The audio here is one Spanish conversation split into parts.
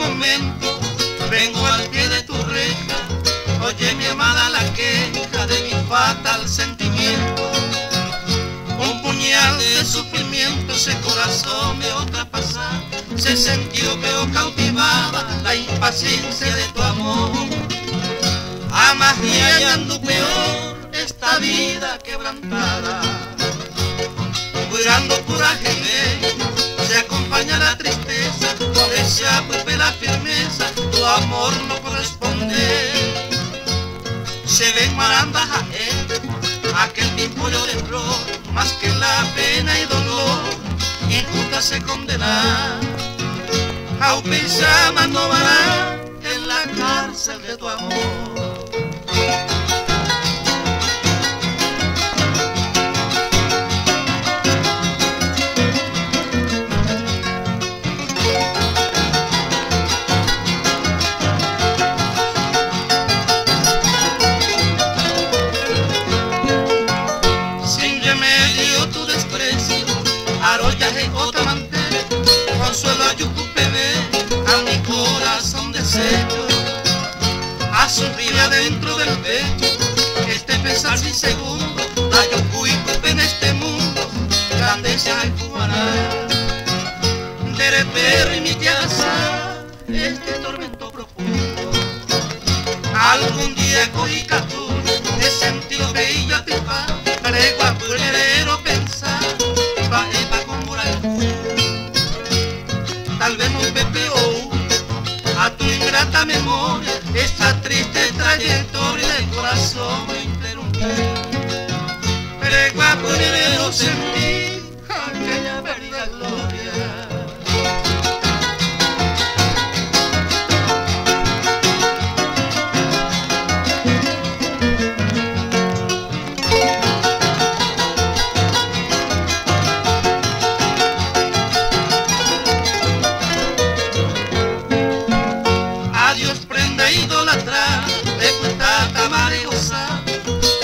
momento vengo al pie de tu reja. Oye mi amada la queja de mi fatal sentimiento. Un puñal de sufrimiento ese corazón me vio traspasar. Se sintió pero cautivaba la impaciencia de tu amor. Amas y hallando peor esta vida quebrantada. Jurando coraje se acompaña la tristeza. Con ese apuepe la firmeza tu amor no corresponde. Se ven marandas a él, aquel pimpollo de flor, más que la pena y dolor, injusta se condena. Aupizama no vará en la cárcel de tu amor. Otra mantel, consuelo a Yucupebé, a mi corazón deshecho, a sufrir adentro del pecho, este pesar sin segundo, la Yucuicupe en este mundo, grandeza y fumará, de perro y mi tiaza, este tormento profundo, algún día cojica tú, he sentido que ella te va, tregua puerero pensar, va con tal vez no pepeó a tu ingrata memoria esta triste trayectoria del corazón me interrumpió. Pero puerero sentí aquella perdida gloria.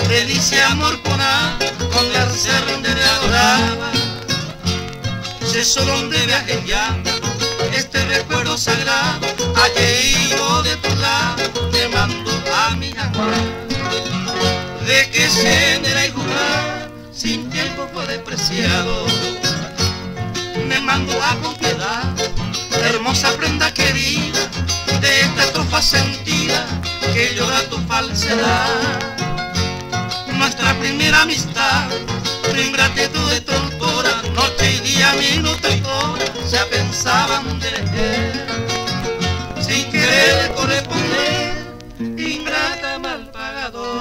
Delicia amor pura, con el ser donde le adoraba. Se solo donde viaje ya, este recuerdo sagrado, allí yo de tu lado, te mando a mi amor. De que genera y jurar, sin tiempo fue despreciado. Me mando a con piedad, hermosa prenda querida, de esta estrofa sentida, que llora tu falsedad. Nuestra primera amistad, tu ingratitud de tortura, noche y día, minuto y hora, se pensaban de leer, sin querer corresponder, ingrata mal pagador.